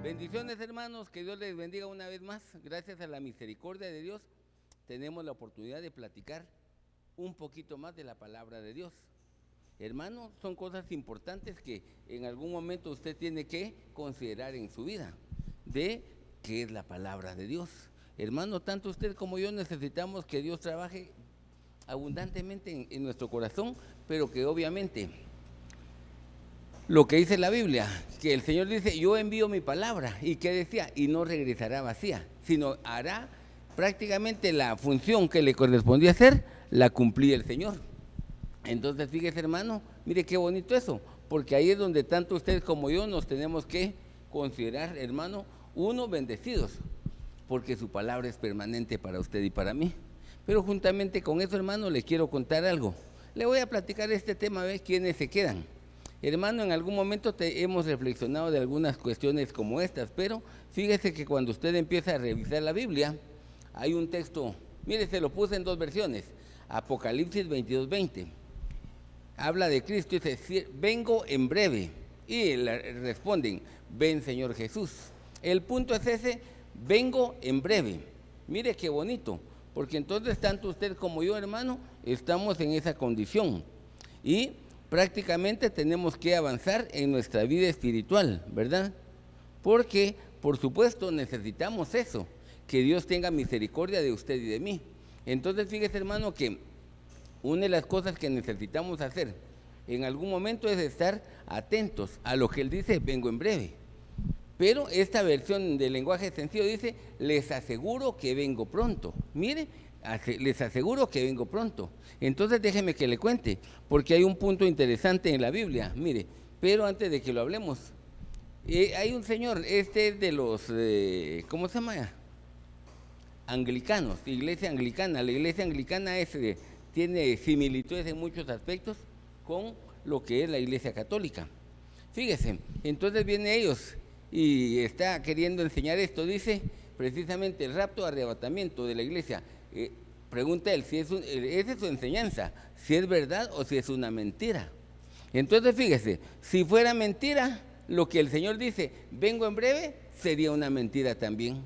Bendiciones, hermanos, que Dios les bendiga una vez más. Gracias a la misericordia de Dios tenemos la oportunidad de platicar un poquito más de la palabra de Dios. Hermano, son cosas importantes que en algún momento usted tiene que considerar en su vida, de qué es la palabra de Dios. Hermano, tanto usted como yo necesitamos que Dios trabaje abundantemente en nuestro corazón, pero que obviamente lo que dice la Biblia, que el Señor dice, yo envío mi palabra, y que decía, y no regresará vacía, sino hará prácticamente la función que le correspondía hacer, la cumplía el Señor. Entonces, fíjese, hermano, mire qué bonito eso, porque ahí es donde tanto usted como yo nos tenemos que considerar, hermano, uno, bendecidos, porque su palabra es permanente para usted y para mí. Pero juntamente con eso, hermano, le quiero contar algo. Le voy a platicar este tema, a ver quiénes se quedan. Hermano, en algún momento hemos reflexionado de algunas cuestiones como estas, pero fíjese que cuando usted empieza a revisar la Biblia, hay un texto, mire, se lo puse en dos versiones, Apocalipsis 22:20, habla de Cristo y dice, vengo en breve, y le responden, ven Señor Jesús. El punto es ese, vengo en breve. Mire qué bonito, porque entonces tanto usted como yo, hermano, estamos en esa condición, y prácticamente tenemos que avanzar en nuestra vida espiritual, ¿verdad? Porque, por supuesto, necesitamos eso, que Dios tenga misericordia de usted y de mí. Entonces, fíjese, hermano, que una de las cosas que necesitamos hacer en algún momento es estar atentos a lo que Él dice, vengo en breve. Pero esta versión del lenguaje sencillo dice, les aseguro que vengo pronto. Mire, les aseguro que vengo pronto. Entonces déjeme que le cuente, porque hay un punto interesante en la Biblia, mire, pero antes de que lo hablemos, hay un señor, este es de los, ¿cómo se llama? Anglicanos, iglesia anglicana. La iglesia anglicana tiene similitudes en muchos aspectos con lo que es la iglesia católica. Fíjese, entonces vienen ellos y está queriendo enseñar esto, dice precisamente el rapto, arrebatamiento de la iglesia. Pregunta él, si esa es su enseñanza, si es verdad o si es una mentira. Entonces fíjese, si fuera mentira, lo que el Señor dice, vengo en breve, sería una mentira también.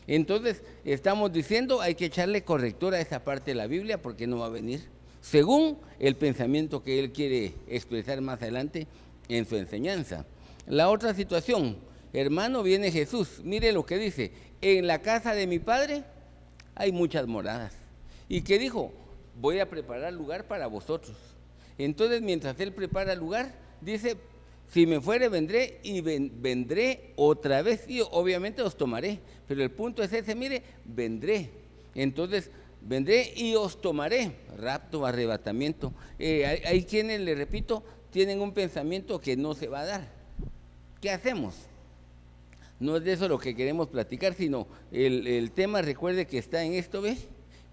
Entonces estamos diciendo, hay que echarle corrector a esa parte de la Biblia porque no va a venir, según el pensamiento que Él quiere expresar más adelante en su enseñanza. La otra situación, hermano, viene Jesús, mire lo que dice, en la casa de mi Padre hay muchas moradas. ¿Y qué dijo? Voy a preparar lugar para vosotros. Entonces, mientras Él prepara el lugar, dice, si me fuere, vendré y vendré otra vez. Y obviamente os tomaré. Pero el punto es ese, mire, vendré. Entonces, vendré y os tomaré. Rapto, arrebatamiento. Hay quienes, le repito, tienen un pensamiento que no se va a dar. ¿Qué hacemos? No es de eso lo que queremos platicar, sino el tema, recuerde que está en esto, ¿ves?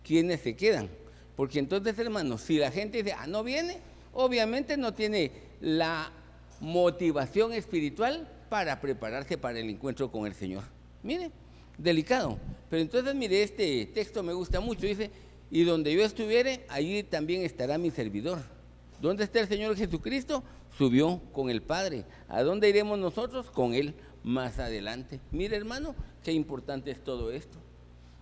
¿Quiénes se quedan? Porque entonces, hermanos, si la gente dice, no viene, obviamente no tiene la motivación espiritual para prepararse para el encuentro con el Señor. Mire, delicado. Pero entonces, mire, este texto me gusta mucho. Dice, y donde yo estuviere, allí también estará mi servidor. ¿Dónde está el Señor Jesucristo? Subió con el Padre. ¿A dónde iremos nosotros? Con Él más adelante. Mire, hermano, qué importante es todo esto.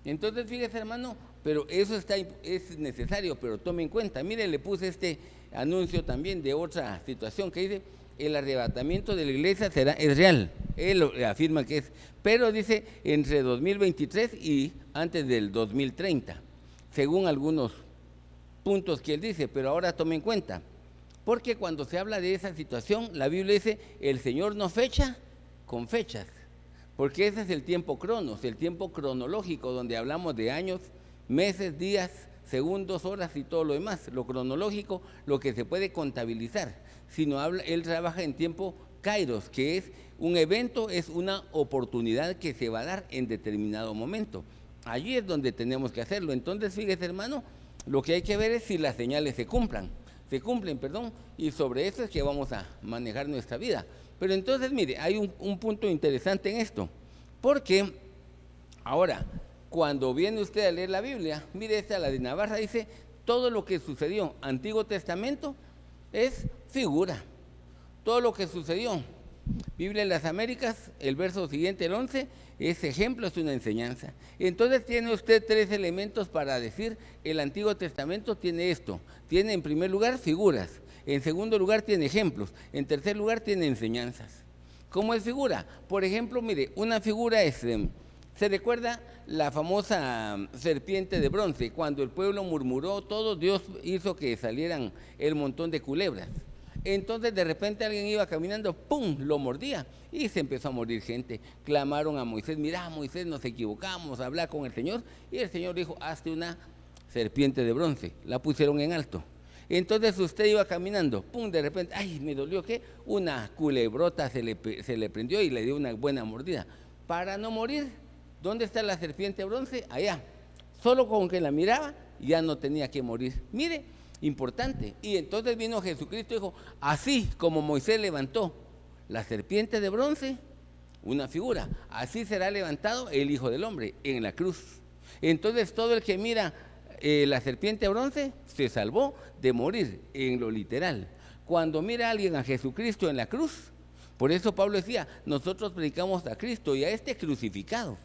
Entonces, fíjese, hermano, pero eso es necesario, pero tome en cuenta. Mire, le puse este anuncio también de otra situación que dice, el arrebatamiento de la iglesia es real. Él lo afirma que es, pero dice entre 2023 y antes del 2030, según algunos puntos que él dice, pero ahora tome en cuenta, porque cuando se habla de esa situación, la Biblia dice, el Señor no fecha con fechas, porque ese es el tiempo cronos, el tiempo cronológico, donde hablamos de años, meses, días, segundos, horas y todo lo demás. Lo cronológico, lo que se puede contabilizar, sino él trabaja en tiempo kairos, que es un evento, es una oportunidad que se va a dar en determinado momento. Allí es donde tenemos que hacerlo. Entonces, fíjese, hermano, lo que hay que ver es si las señales se cumplen, y sobre eso es que vamos a manejar nuestra vida. Pero entonces, mire, hay un punto interesante en esto, porque ahora, cuando viene usted a leer la Biblia, mire esta, la de Navarra, dice, todo lo que sucedió, Antiguo Testamento, es figura. Todo lo que sucedió, Biblia de las Américas, el verso siguiente, el 11, ese ejemplo es una enseñanza. Entonces tiene usted 3 elementos para decir, el Antiguo Testamento tiene esto. Tiene en primer lugar figuras, en segundo lugar tiene ejemplos, en tercer lugar tiene enseñanzas. ¿Cómo es figura? Por ejemplo, mire, una figura es, se recuerda la famosa serpiente de bronce, cuando el pueblo murmuró todo, Dios hizo que salieran el montón de culebras. Entonces de repente alguien iba caminando, ¡pum!, lo mordía y se empezó a morir gente. Clamaron a Moisés, mira Moisés, nos equivocamos, habla con el Señor, y el Señor dijo, hazte una serpiente de bronce, la pusieron en alto. Entonces usted iba caminando, ¡pum!, de repente, ¡ay, me dolió! ¿Qué? Una culebrota se le prendió y le dio una buena mordida. Para no morir, ¿dónde está la serpiente de bronce? Allá. Solo con que la miraba ya no tenía que morir. Mire, importante. Y entonces vino Jesucristo y dijo, así como Moisés levantó la serpiente de bronce, una figura, así será levantado el Hijo del Hombre en la cruz. Entonces todo el que mira la serpiente de bronce se salvó de morir en lo literal. Cuando mira a alguien a Jesucristo en la cruz, por eso Pablo decía, nosotros predicamos a Cristo y a este crucificado.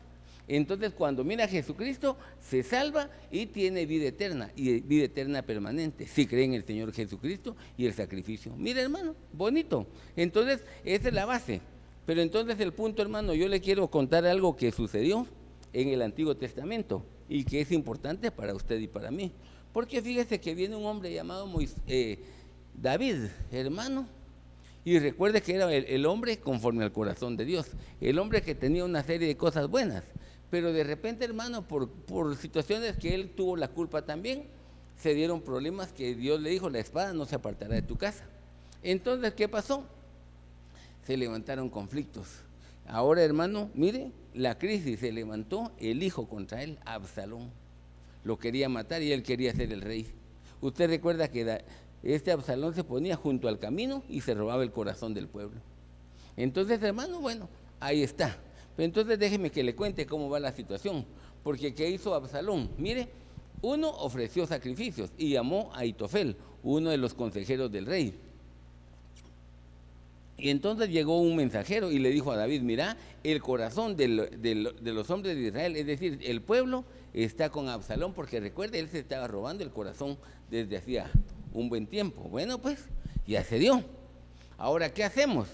Entonces cuando mira a Jesucristo se salva y tiene vida eterna, y vida eterna permanente, si cree en el Señor Jesucristo y el sacrificio. Mira, hermano, bonito. Entonces esa es la base. Pero entonces el punto, hermano, yo le quiero contar algo que sucedió en el Antiguo Testamento y que es importante para usted y para mí. Porque fíjese que viene un hombre llamado David, hermano, y recuerde que era el hombre conforme al corazón de Dios, el hombre que tenía una serie de cosas buenas, pero de repente, hermano, por situaciones que él tuvo la culpa también, se dieron problemas que Dios le dijo, la espada no se apartará de tu casa. Entonces, ¿qué pasó? Se levantaron conflictos. Ahora, hermano, mire, la crisis, se levantó el hijo contra él, Absalón. Lo quería matar y él quería ser el rey. Usted recuerda que este Absalón se ponía junto al camino y se robaba el corazón del pueblo. Entonces, hermano, bueno, ahí está. Pero entonces déjeme que le cuente cómo va la situación. Porque ¿qué hizo Absalón? Mire, uno ofreció sacrificios y llamó a Ahitofel, uno de los consejeros del rey. Y entonces llegó un mensajero y le dijo a David, mira, el corazón de los hombres de Israel, es decir, el pueblo, está con Absalón, porque recuerde, él se estaba robando el corazón desde hacía un buen tiempo. Bueno, pues, ya se dio. Ahora, ¿qué hacemos?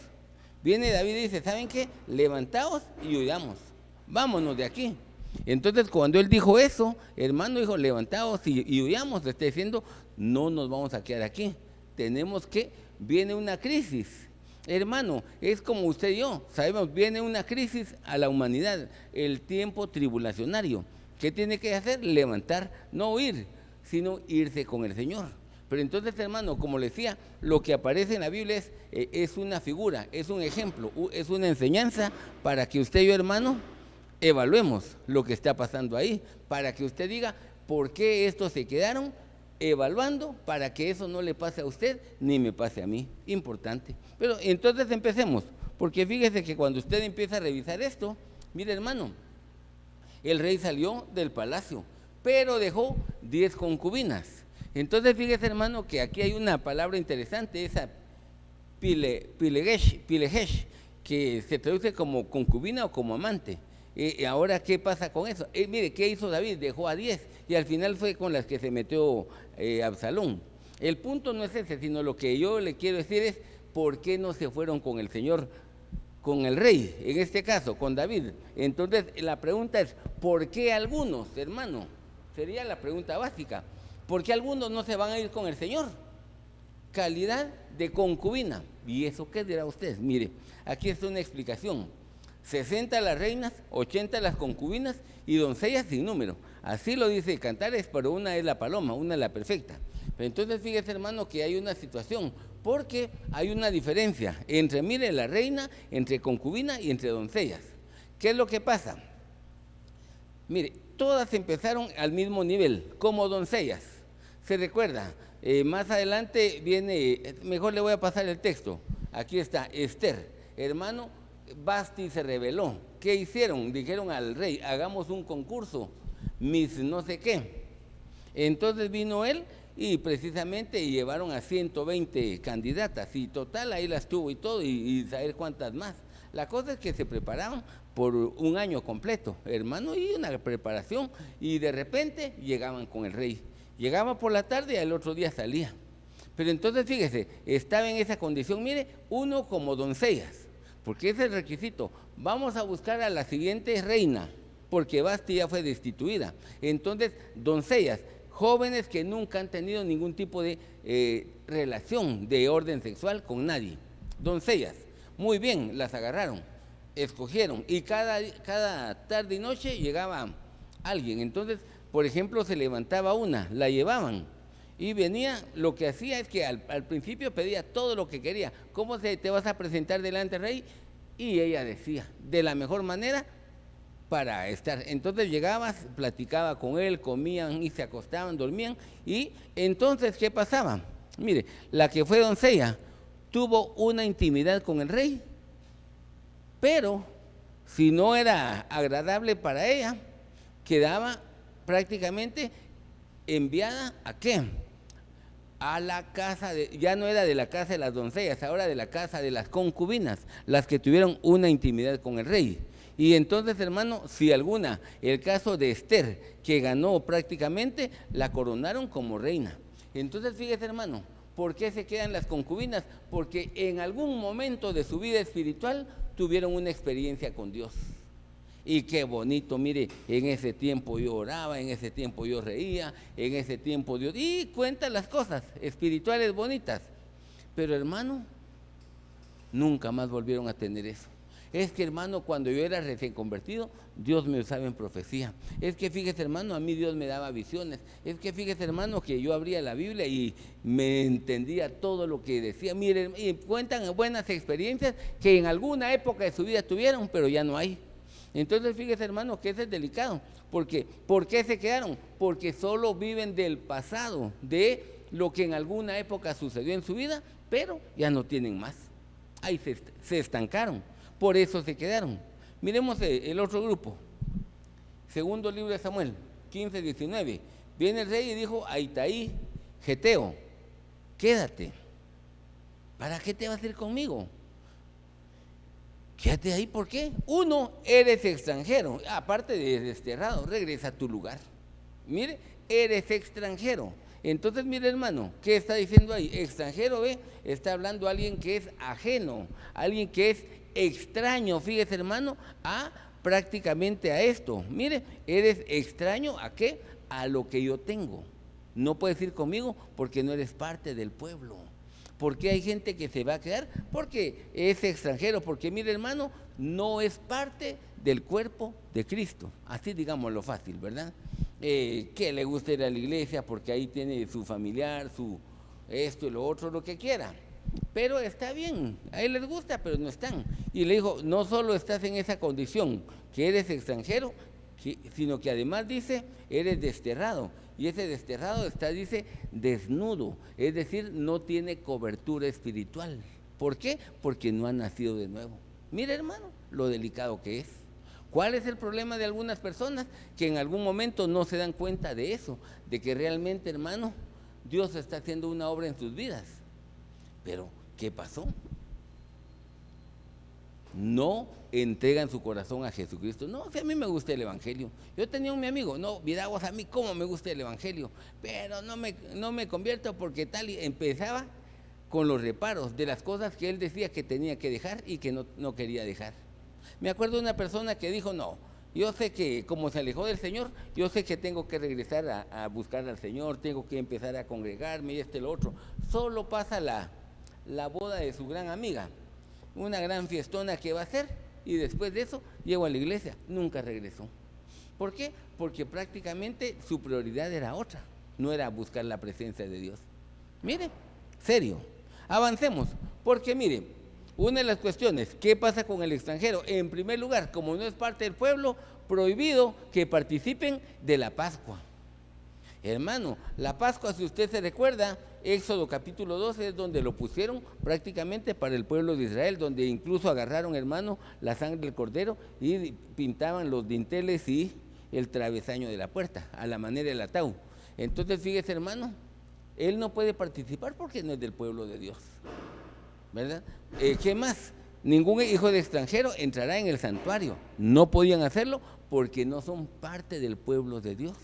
Viene David y dice, ¿saben qué? Levantaos y huyamos, vámonos de aquí. Entonces, cuando él dijo eso, hermano, dijo, levantaos y huyamos, le está diciendo, no nos vamos a quedar aquí, tenemos que, viene una crisis. Hermano, es como usted y yo, sabemos, viene una crisis a la humanidad, el tiempo tribulacionario. ¿Qué tiene que hacer? Levantar, no huir, sino irse con el Señor. Pero entonces, hermano, como le decía, lo que aparece en la Biblia es una figura, es un ejemplo, es una enseñanza para que usted y yo, hermano, evaluemos lo que está pasando ahí, para que usted diga, ¿por qué estos se quedaron evaluando para que eso no le pase a usted ni me pase a mí. Importante. Pero entonces empecemos, porque fíjese que cuando usted empieza a revisar esto, mire hermano, el rey salió del palacio, pero dejó 10 concubinas. Entonces fíjese hermano que aquí hay una palabra interesante, esa pilegesh, que se traduce como concubina o como amante. Ahora, ¿qué pasa con eso? Mire, ¿qué hizo David? Dejó a 10 y al final fue con las que se metió Absalón. El punto no es ese, sino lo que yo le quiero decir es por qué no se fueron con el Señor, con el rey, en este caso, con David. Entonces, la pregunta es, ¿por qué algunos, hermano? Sería la pregunta básica. ¿Por qué algunos no se van a ir con el Señor? Calidad de concubina. ¿Y eso qué dirá usted? Mire, aquí está una explicación. 60 las reinas, 80 las concubinas y doncellas sin número. Así lo dice Cantares, pero una es la paloma, una es la perfecta. Pero entonces fíjese hermano que hay una situación, porque hay una diferencia entre, mire, la reina, entre concubina y entre doncellas. ¿Qué es lo que pasa? Mire, todas empezaron al mismo nivel, como doncellas. ¿Se recuerda? Más adelante viene, mejor le voy a pasar el texto. Aquí está, Esther, hermano, Basti se rebeló. ¿Qué hicieron? Dijeron al rey, hagamos un concurso, mis no sé qué. Entonces vino él y precisamente llevaron a 120 candidatas y total ahí las tuvo y todo y saber cuántas más. La cosa es que se preparaban por un año completo, hermano, y una preparación, y de repente llegaban con el rey. Llegaba por la tarde y al otro día salía. Pero entonces fíjese, estaba en esa condición, mire, uno como doncellas, porque ese es el requisito. Vamos a buscar a la siguiente reina, porque Basti ya fue destituida. Entonces, doncellas, jóvenes que nunca han tenido ningún tipo de relación de orden sexual con nadie. Doncellas, muy bien, las agarraron, escogieron, y cada tarde y noche llegaba alguien. Entonces, por ejemplo, se levantaba una, la llevaban, y venía, lo que hacía es que al principio pedía todo lo que quería. ¿Cómo te vas a presentar delante del rey? Y ella decía, de la mejor manera para estar. Entonces llegabas, platicaba con él, comían y se acostaban, dormían. Y entonces, ¿qué pasaba? Mire, la que fue doncella tuvo una intimidad con el rey, pero si no era agradable para ella, quedaba prácticamente enviada ¿a qué? A la casa, ya no era de la casa de las doncellas, ahora de la casa de las concubinas, las que tuvieron una intimidad con el rey. Y entonces, hermano, si alguna, el caso de Esther, que ganó prácticamente, la coronaron como reina. Entonces, fíjese, hermano, ¿por qué se quedan las concubinas? Porque en algún momento de su vida espiritual tuvieron una experiencia con Dios. Y qué bonito, mire, en ese tiempo yo oraba, en ese tiempo yo reía, en ese tiempo Dios... Y cuenta las cosas espirituales bonitas. Pero hermano, nunca más volvieron a tener eso. Es que hermano, cuando yo era recién convertido, Dios me usaba en profecía. Es que fíjese hermano, a mí Dios me daba visiones. Es que fíjese hermano, que yo abría la Biblia y me entendía todo lo que decía. Miren, y cuentan buenas experiencias que en alguna época de su vida tuvieron, pero ya no hay. Entonces fíjese hermano que eso es delicado, porque ¿por qué se quedaron? Porque solo viven del pasado, de lo que en alguna época sucedió en su vida, pero ya no tienen más. Ahí se estancaron, por eso se quedaron. Miremos el otro grupo, segundo libro de Samuel, 15-19. Viene el rey y dijo a Itaí, Geteo, quédate, ¿para qué te vas a ir conmigo? Quédate ahí, ¿por qué? Uno, eres extranjero, aparte de desterrado, regresa a tu lugar. Mire, eres extranjero. Entonces, mire hermano, ¿qué está diciendo ahí? Extranjero, ¿ve? Está hablando alguien que es ajeno, alguien que es extraño, fíjese hermano, prácticamente a esto. Mire, eres extraño, ¿a qué? A lo que yo tengo. No puedes ir conmigo porque no eres parte del pueblo. ¿Por qué hay gente que se va a quedar? Porque es extranjero, porque mire hermano, no es parte del cuerpo de Cristo, así digámoslo fácil, ¿verdad? Que le gusta ir a la iglesia porque ahí tiene su familiar, su esto y lo otro, lo que quiera, pero está bien, a él les gusta, pero no están. Y le dijo, no solo estás en esa condición, que eres extranjero, sino que además dice, eres desterrado. Y ese desterrado está, dice, desnudo, es decir, no tiene cobertura espiritual. ¿Por qué? Porque no ha nacido de nuevo. Mira, hermano, lo delicado que es. ¿Cuál es el problema de algunas personas? Que en algún momento no se dan cuenta de eso, de que realmente, hermano, Dios está haciendo una obra en sus vidas. Pero, ¿qué pasó? No entregan su corazón a Jesucristo. No, si a mí me gusta el Evangelio. Yo tenía mi amigo, no, mira vos, a mí cómo me gusta el Evangelio, pero no me convierto porque tal, y empezaba con los reparos de las cosas que él decía que tenía que dejar y que no quería dejar. Me acuerdo de una persona que dijo, no, yo sé que como se alejó del Señor, yo sé que tengo que regresar a buscar al Señor, tengo que empezar a congregarme y lo otro. Solo pasa la boda de su gran amiga, una gran fiestona que va a hacer, y después de eso llegó a la iglesia, nunca regresó. ¿Por qué? Porque prácticamente su prioridad era otra, no era buscar la presencia de Dios. Mire, serio, avancemos, porque mire, una de las cuestiones, ¿qué pasa con el extranjero? En primer lugar, como no es parte del pueblo, prohibido que participen de la Pascua. Hermano, la Pascua, si usted se recuerda, Éxodo capítulo 12 es donde lo pusieron prácticamente para el pueblo de Israel, donde incluso agarraron, hermano, la sangre del cordero y pintaban los dinteles y el travesaño de la puerta, a la manera del ataúd. Entonces, fíjese, hermano, él no puede participar porque no es del pueblo de Dios, ¿verdad? ¿Qué más? Ningún hijo de extranjero entrará en el santuario. No podían hacerlo porque no son parte del pueblo de Dios.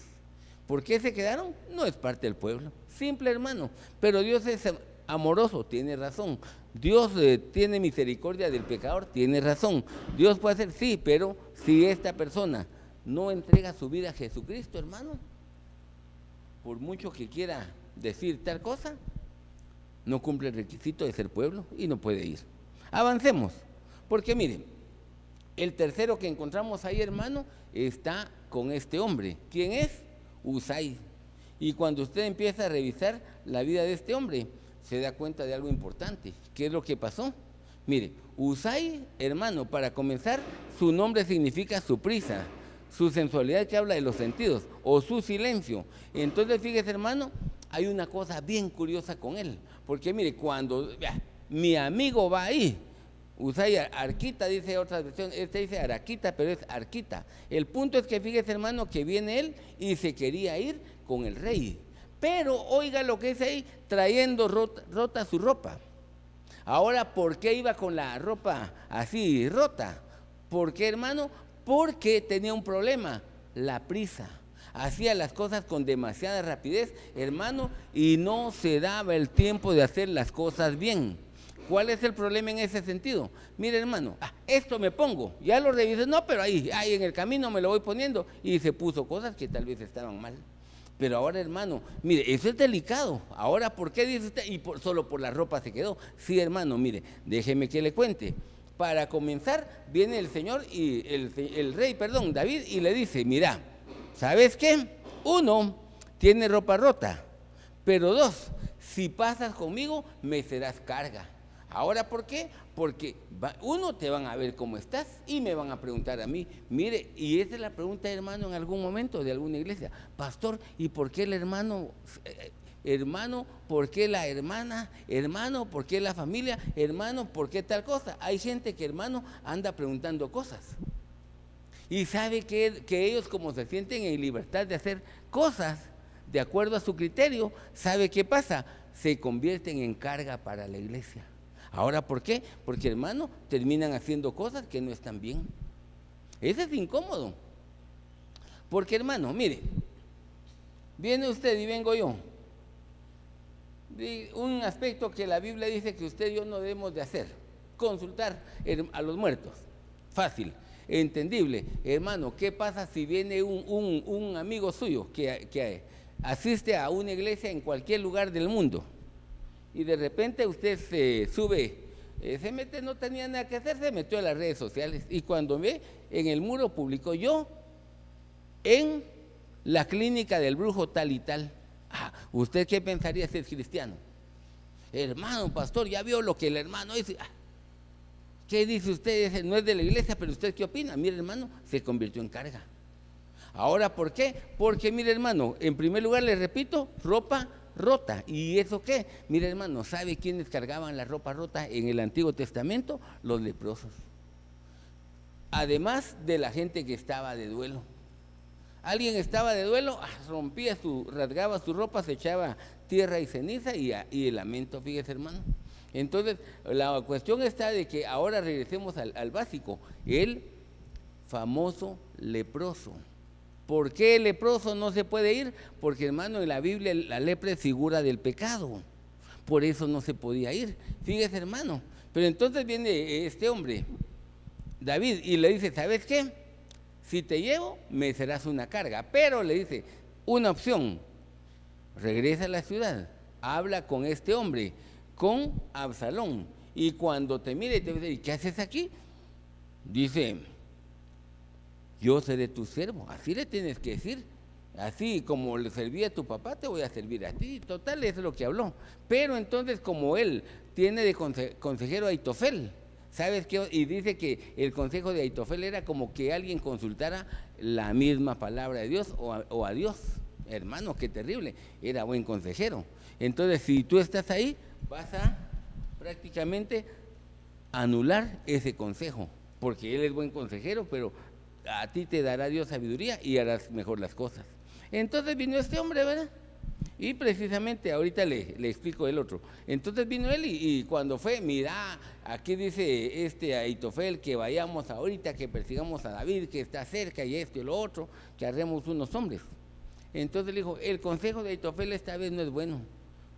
¿Por qué se quedaron? No es parte del pueblo. Simple, hermano. Pero Dios es amoroso, tiene razón. Dios tiene misericordia del pecador, tiene razón. Dios puede hacer, sí, pero si esta persona no entrega su vida a Jesucristo, hermano, por mucho que quiera decir tal cosa, no cumple el requisito de ser pueblo y no puede ir. Avancemos, porque miren, el tercero que encontramos ahí, hermano, está con este hombre. ¿Quién es? Usai. Y cuando usted empieza a revisar la vida de este hombre, se da cuenta de algo importante. ¿Qué es lo que pasó? Mire, Usai, hermano, para comenzar, su nombre significa su prisa, su sensualidad que habla de los sentidos, o su silencio. Entonces, fíjese, hermano, hay una cosa bien curiosa con él, porque mire, cuando mi amigo va ahí, Usai Arquita, dice otra versión, este dice Araquita, pero es Arquita. El punto es que fíjese, hermano, que viene él y se quería ir con el rey, pero oiga lo que dice ahí, trayendo rota su ropa. Ahora, ¿por qué iba con la ropa así rota? ¿Por qué, hermano? Porque tenía un problema, la prisa. Hacía las cosas con demasiada rapidez, hermano, y no se daba el tiempo de hacer las cosas bien. ¿Cuál es el problema en ese sentido? Mire, hermano, esto me pongo, ya lo revisé, no, pero ahí en el camino me lo voy poniendo, y se puso cosas que tal vez estaban mal. Pero ahora, hermano, mire, eso es delicado. Ahora, ¿por qué dice usted? Y solo por la ropa se quedó. Sí, hermano, mire, déjeme que le cuente. Para comenzar, viene el Señor y el rey, David, y le dice, mira, ¿sabes qué? 1, tiene ropa rota, pero 2, si pasas conmigo, me serás carga. Ahora, ¿por qué? Porque 1, te van a ver cómo estás y me van a preguntar a mí. Mire, y esa es la pregunta, hermano, en algún momento de alguna iglesia. Pastor, ¿y por qué el hermano? Hermano, ¿por qué la hermana? Hermano, ¿por qué la familia? Hermano, ¿por qué tal cosa? Hay gente que, hermano, anda preguntando cosas. Y sabe que ellos, como se sienten en libertad de hacer cosas de acuerdo a su criterio, ¿sabe qué pasa? Se convierten en carga para la iglesia. Ahora, ¿por qué? Porque, hermano, terminan haciendo cosas que no están bien. Eso es incómodo. Porque, hermano, mire, viene usted y vengo yo. Un aspecto que la Biblia dice que usted y yo no debemos de hacer, consultar a los muertos. Fácil, entendible. Hermano, ¿qué pasa si viene un amigo suyo que asiste a una iglesia en cualquier lugar del mundo? Y de repente usted se sube, se mete, no tenía nada que hacer, se metió a las redes sociales. Y cuando ve, en el muro publicó, yo en la clínica del brujo tal y tal. ¿Usted qué pensaría si es cristiano? Hermano, pastor, ya vio lo que el hermano dice. ¿Qué dice usted? No es de la iglesia, pero ¿usted qué opina? Mire, hermano, se convirtió en carga. Ahora, ¿por qué? Porque, mire hermano, en primer lugar le repito, ropa rota. ¿Y eso qué? Mire hermano, ¿sabe quiénes cargaban la ropa rota en el Antiguo Testamento? Los leprosos. Además de la gente que estaba de duelo. Alguien estaba de duelo, rasgaba su ropa, se echaba tierra y ceniza y el lamento, fíjese hermano. Entonces, la cuestión está de que ahora regresemos al básico, el famoso leproso. ¿Por qué el leproso no se puede ir? Porque hermano, en la Biblia la lepra es figura del pecado, por eso no se podía ir, fíjese hermano. Pero entonces viene este hombre, David, y le dice, ¿sabes qué? Si te llevo, me serás una carga. Pero le dice, una opción, regresa a la ciudad, habla con este hombre, con Absalón, y cuando te mire te dice, ¿y qué haces aquí? Dice, yo seré tu siervo, así le tienes que decir, así como le serví a tu papá, te voy a servir a ti. Total, eso es lo que habló. Pero entonces, como él tiene de consejero a Aitofel, ¿sabes qué? Y dice que el consejo de Aitofel era como que alguien consultara la misma palabra de Dios o a Dios. Hermano, qué terrible, era buen consejero. Entonces, si tú estás ahí, vas a prácticamente anular ese consejo, porque él es buen consejero, pero a ti te dará Dios sabiduría y harás mejor las cosas. Entonces vino este hombre, ¿verdad? Y precisamente ahorita le explico el otro. Entonces vino él y cuando fue, mira, aquí dice Aitofel que vayamos ahorita, que persigamos a David, que está cerca y esto y lo otro, que haremos unos hombres. Entonces le dijo, el consejo de Aitofel esta vez no es bueno,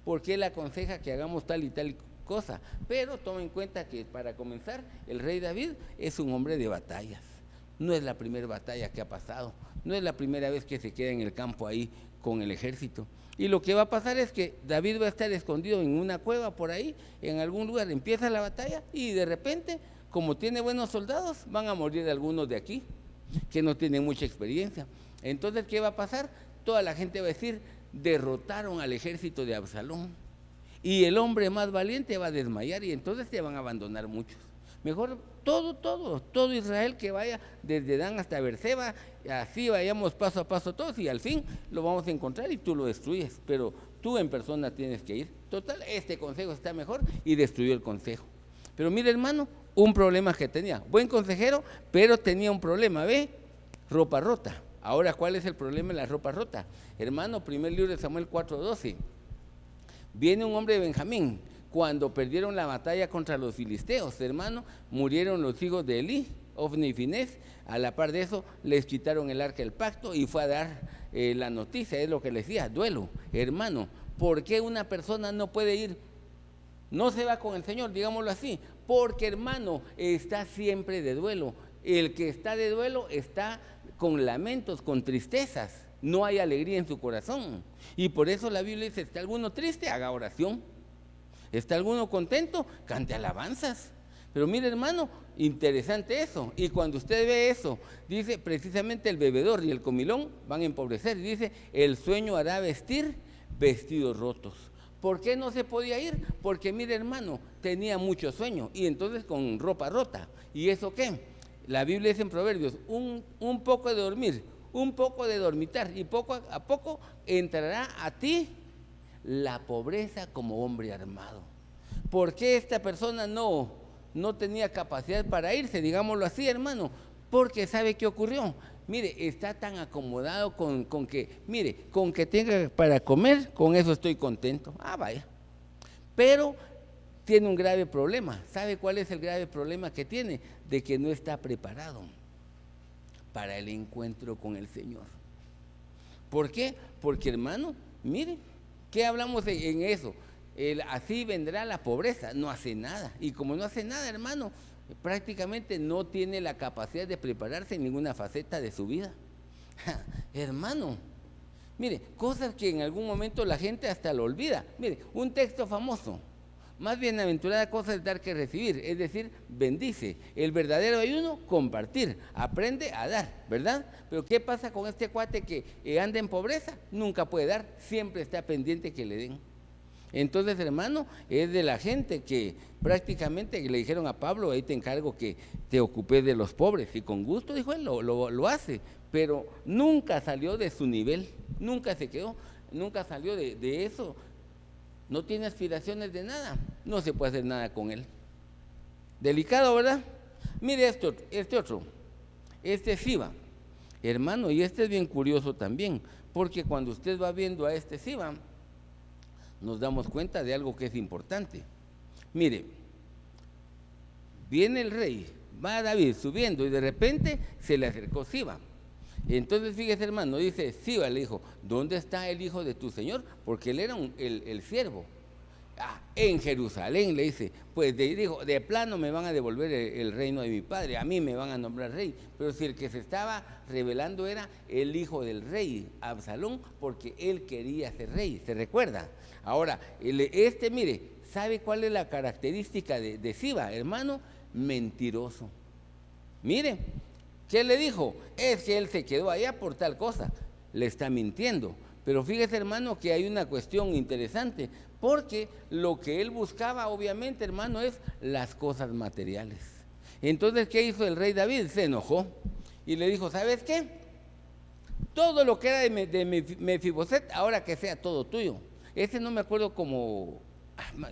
porque él aconseja que hagamos tal y tal cosa. Pero toma en cuenta que para comenzar, el rey David es un hombre de batallas. No es la primera batalla que ha pasado, no es la primera vez que se queda en el campo ahí con el ejército. Y lo que va a pasar es que David va a estar escondido en una cueva por ahí, en algún lugar, empieza la batalla y de repente, como tiene buenos soldados, van a morir algunos de aquí, que no tienen mucha experiencia. Entonces, ¿qué va a pasar? Toda la gente va a decir, derrotaron al ejército de Absalón. Y el hombre más valiente va a desmayar y entonces te van a abandonar muchos. Mejor todo Israel que vaya desde Dan hasta Berseba, así vayamos paso a paso todos y al fin lo vamos a encontrar y tú lo destruyes, pero tú en persona tienes que ir. Total, este consejo está mejor y destruyó el consejo. Pero mire hermano, un problema que tenía, buen consejero, pero tenía un problema, ¿ve? Ropa rota. Ahora, ¿cuál es el problema de la ropa rota? Hermano, primer libro de Samuel 4:12. Viene un hombre de Benjamín. Cuando perdieron la batalla contra los filisteos, hermano, murieron los hijos de Elí, Ofni y Finés. A la par de eso, les quitaron el arca del pacto y fue a dar la noticia, es lo que les decía, duelo. Hermano, ¿por qué una persona no puede ir? No se va con el Señor, digámoslo así, porque hermano, está siempre de duelo. El que está de duelo está con lamentos, con tristezas, no hay alegría en su corazón. Y por eso la Biblia dice, ¿está alguno triste? Haga oración. ¿Está alguno contento? Cante alabanzas. Pero mire hermano, interesante eso. Y cuando usted ve eso, dice precisamente el bebedor y el comilón van a empobrecer. Dice, el sueño hará vestir vestidos rotos. ¿Por qué no se podía ir? Porque mire hermano, tenía mucho sueño y entonces con ropa rota. ¿Y eso qué? La Biblia dice en Proverbios, un poco de dormir, un poco de dormitar y poco a poco entrará a ti la pobreza como hombre armado. ¿Por qué esta persona no tenía capacidad para irse? Digámoslo así, hermano. Porque ¿sabe qué ocurrió? Mire, está tan acomodado con que tenga para comer, con eso estoy contento. Ah, vaya. Pero tiene un grave problema. ¿Sabe cuál es el grave problema que tiene? De que no está preparado para el encuentro con el Señor. ¿Por qué? Porque hermano, mire, ¿qué hablamos en eso? Así vendrá la pobreza, no hace nada. Y como no hace nada, hermano, prácticamente no tiene la capacidad de prepararse en ninguna faceta de su vida. Hermano, mire, cosas que en algún momento la gente hasta lo olvida. Mire, un texto famoso, más bienaventurada cosa es dar que recibir, es decir, bendice. El verdadero ayuno, compartir, aprende a dar, ¿verdad? Pero ¿qué pasa con este cuate que anda en pobreza? Nunca puede dar, siempre está pendiente que le den. Entonces, hermano, es de la gente que prácticamente le dijeron a Pablo, ahí te encargo que te ocupes de los pobres, y con gusto, dijo él, lo hace, pero nunca salió de su nivel, nunca se quedó, nunca salió de eso, no tiene aspiraciones de nada, no se puede hacer nada con él. Delicado, ¿verdad? Mire este otro, este Siba, hermano, y este es bien curioso también, porque cuando usted va viendo a este Siba, nos damos cuenta de algo que es importante. Mire, viene el rey, va David subiendo y de repente se le acercó Siba. Entonces fíjese, hermano, dice Siba, le dijo, ¿dónde está el hijo de tu señor? Porque él era el siervo. En Jerusalén, le dice, pues dijo, de plano me van a devolver el reino de mi padre, a mí me van a nombrar rey, pero si el que se estaba revelando era el hijo del rey, Absalón, porque él quería ser rey, ¿se recuerda? Ahora, mire, ¿sabe cuál es la característica de Siba, hermano? Mentiroso. Mire, ¿qué le dijo? Es que él se quedó allá por tal cosa, le está mintiendo. Pero fíjese, hermano, que hay una cuestión interesante, porque lo que él buscaba, obviamente, hermano, es las cosas materiales. Entonces, ¿qué hizo el rey David? Se enojó y le dijo, ¿sabes qué? Todo lo que era de Mefiboset, ahora que sea todo tuyo. Ese no me acuerdo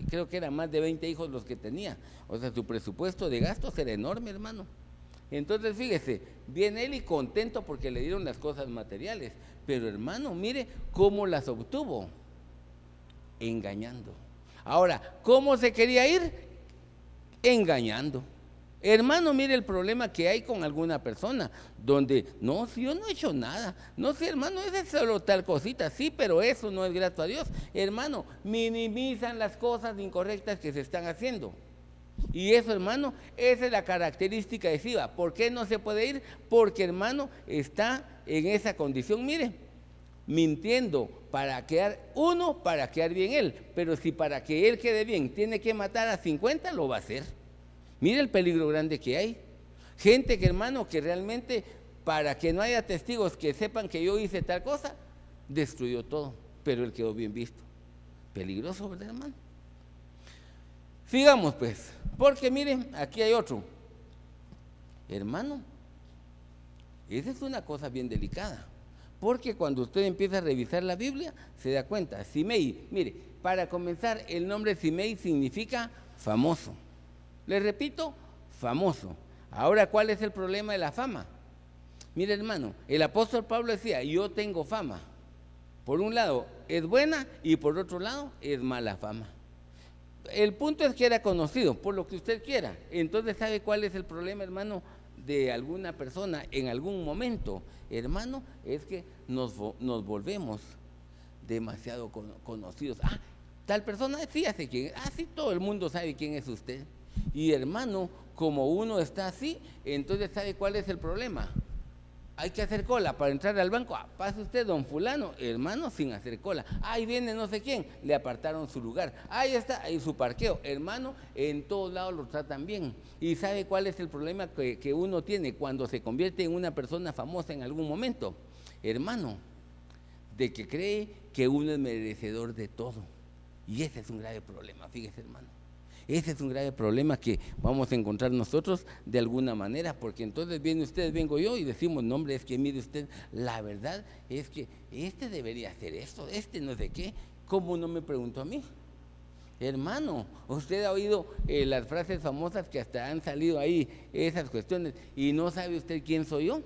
creo que eran más de 20 hijos los que tenía. O sea, su presupuesto de gastos era enorme, hermano. Entonces, fíjese, viene él y contento porque le dieron las cosas materiales. Pero, hermano, mire cómo las obtuvo. Engañando. Ahora, ¿cómo se quería ir? Engañando. Hermano, mire el problema que hay con alguna persona, donde, no, si yo no he hecho nada, no sé, hermano, es solo tal cosita, sí, pero eso no es grato a Dios. Hermano, minimizan las cosas incorrectas que se están haciendo. Y eso, hermano, esa es la característica de Siba. ¿Por qué no se puede ir? Porque, hermano, está en esa condición, mire, mintiendo para quedar bien él, pero si para que él quede bien tiene que matar a 50, lo va a hacer. Mire el peligro grande que hay. Gente que, hermano, que realmente para que no haya testigos que sepan que yo hice tal cosa, destruyó todo, pero él quedó bien visto. Peligroso, ¿verdad, hermano? Sigamos pues, porque miren, aquí hay otro. Hermano, esa es una cosa bien delicada, porque cuando usted empieza a revisar la Biblia, se da cuenta. Simei, mire, para comenzar, el nombre Simei significa famoso. Le repito, famoso. Ahora, ¿cuál es el problema de la fama? Mire, hermano, el apóstol Pablo decía, yo tengo fama. Por un lado es buena y por otro lado es mala fama. El punto es que era conocido, por lo que usted quiera. Entonces, ¿sabe cuál es el problema, hermano, de alguna persona en algún momento? Hermano, es que nos volvemos demasiado conocidos. Tal persona, sí, hace quién. Sí, todo el mundo sabe quién es usted. Y, hermano, como uno está así, entonces, ¿sabe cuál es el problema? Hay que hacer cola para entrar al banco. Pase usted, don fulano, hermano, sin hacer cola. Ahí viene no sé quién, le apartaron su lugar. Ahí está, ahí su parqueo. Hermano, en todos lados lo tratan bien. ¿Y sabe cuál es el problema que uno tiene cuando se convierte en una persona famosa en algún momento? Hermano, de que cree que uno es merecedor de todo. Y ese es un grave problema, fíjese, hermano. Ese es un grave problema que vamos a encontrar nosotros de alguna manera, porque entonces viene usted, vengo yo y decimos, no, hombre, es que mire usted, la verdad es que este debería hacer esto, no sé qué. ¿Cómo no me preguntó a mí? Hermano, usted ha oído las frases famosas que hasta han salido ahí, esas cuestiones, y no sabe usted quién soy yo.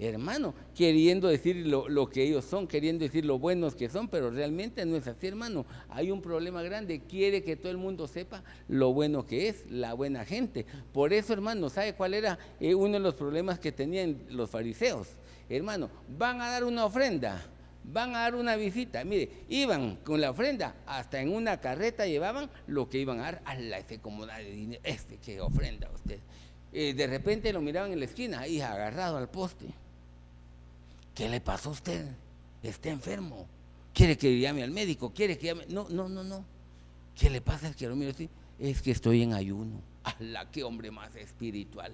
Hermano, queriendo decir lo que ellos son, queriendo decir lo buenos que son, pero realmente no es así, hermano. Hay un problema grande, quiere que todo el mundo sepa lo bueno que es, la buena gente. Por eso, hermano, ¿sabe cuál era uno de los problemas que tenían los fariseos? Hermano, van a dar una ofrenda, van a dar una visita. Mire, iban con la ofrenda, hasta en una carreta llevaban lo que iban a dar. Ese como da de dinero, que ofrenda usted. De repente lo miraban en la esquina, ahí agarrado al poste. ¿Qué le pasó a usted? Está enfermo. ¿Quiere que llame al médico? ¿Quiere que llame? No. ¿Qué le pasa? Es que lo miro así. Es que estoy en ayuno. ¡Hala, qué hombre más espiritual!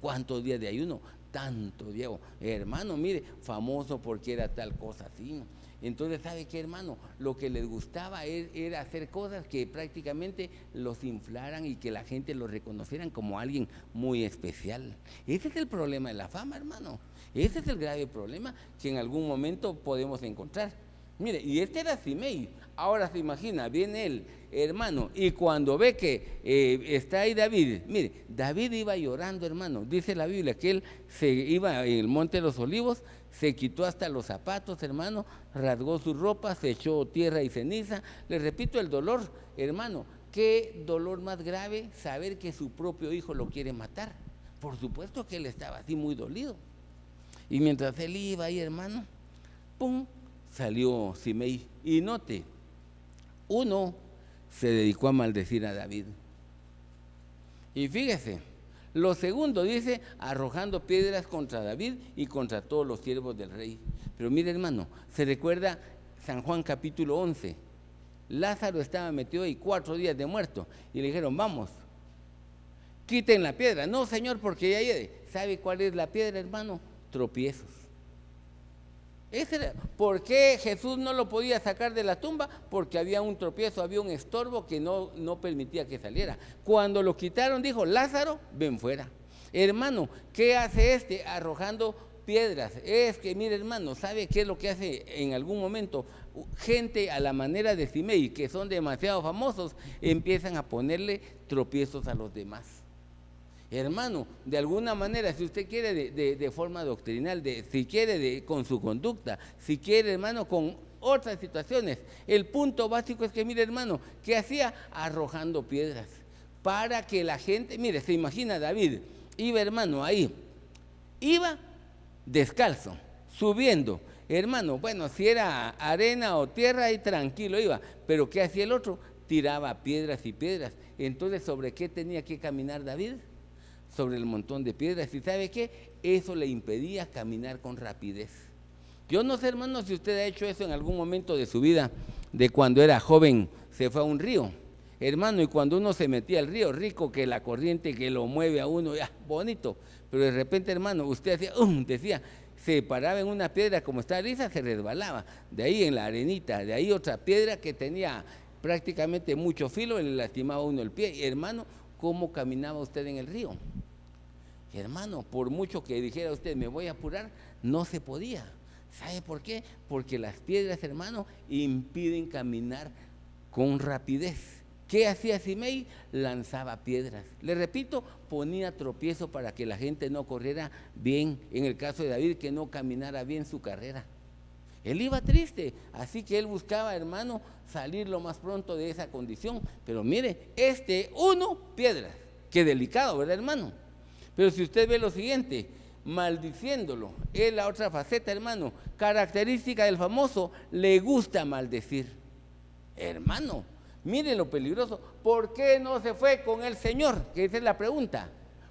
¿Cuántos días de ayuno? tanto, Diego. Hermano, mire, famoso porque era tal cosa así. Entonces, ¿sabe qué, hermano? Lo que les gustaba era hacer cosas que prácticamente los inflaran y que la gente los reconocieran como alguien muy especial. Ese es el problema de la fama, hermano. Ese es el grave problema que en algún momento podemos encontrar. Mire, y este era Simei. Ahora se imagina, viene él, hermano, y cuando ve que está ahí David, mire, David iba llorando, hermano. Dice la Biblia que él se iba en el Monte de los Olivos, se quitó hasta los zapatos, hermano, rasgó su ropa, se echó tierra y ceniza. Le repito, el dolor, hermano, qué dolor más grave saber que su propio hijo lo quiere matar. Por supuesto que él estaba así muy dolido. Y mientras él iba ahí, hermano, ¡pum!, salió Simei. Y note, uno se dedicó a maldecir a David. Y fíjese, lo segundo dice, arrojando piedras contra David y contra todos los siervos del rey. Pero mire, hermano, se recuerda San Juan capítulo 11. Lázaro estaba metido ahí 4 días de muerto. Y le dijeron, vamos, quiten la piedra. No, Señor, porque ya llegue. ¿Sabe cuál es la piedra, hermano? Tropiezos. ¿Por qué Jesús no lo podía sacar de la tumba? Porque había un tropiezo, había un estorbo que no permitía que saliera. Cuando lo quitaron, dijo, Lázaro, ven fuera. Hermano, ¿qué hace arrojando piedras? Es que, mire, hermano, ¿sabe qué es lo que hace en algún momento? Gente a la manera de Simei, que son demasiado famosos, empiezan a ponerle tropiezos a los demás. Hermano, de alguna manera, si usted quiere de forma doctrinal, si quiere con su conducta, si quiere, hermano, con otras situaciones, el punto básico es que, mire, hermano, ¿qué hacía? Arrojando piedras para que la gente, mire, se imagina David, iba, hermano, ahí, iba descalzo, subiendo, hermano, bueno, si era arena o tierra, ahí tranquilo iba, pero ¿qué hacía el otro? Tiraba piedras y piedras. Entonces, ¿sobre qué tenía que caminar David? Sobre el montón de piedras. ¿Y sabe qué? Eso le impedía caminar con rapidez. Yo no sé, hermano, si usted ha hecho eso en algún momento de su vida, de cuando era joven, se fue a un río, hermano, y cuando uno se metía al río, rico que la corriente que lo mueve a uno, ya, bonito, pero de repente, hermano, usted hacía, decía, se paraba en una piedra como está lisa, se resbalaba, de ahí en la arenita, de ahí otra piedra que tenía prácticamente mucho filo, le lastimaba a uno el pie. Y, hermano, ¿cómo caminaba usted en el río? Hermano, por mucho que dijera usted, me voy a apurar, no se podía. ¿Sabe por qué? Porque las piedras, hermano, impiden caminar con rapidez. ¿Qué hacía Simei? Lanzaba piedras. Le repito, ponía tropiezo para que la gente no corriera bien. En el caso de David, que no caminara bien su carrera. Él iba triste, así que él buscaba, hermano, salir lo más pronto de esa condición. Pero mire, piedras. Qué delicado, ¿verdad, hermano? Pero si usted ve lo siguiente, maldiciéndolo, es la otra faceta, hermano, característica del famoso, le gusta maldecir. Hermano, mire lo peligroso. ¿Por qué no se fue con el Señor? Que esa es la pregunta.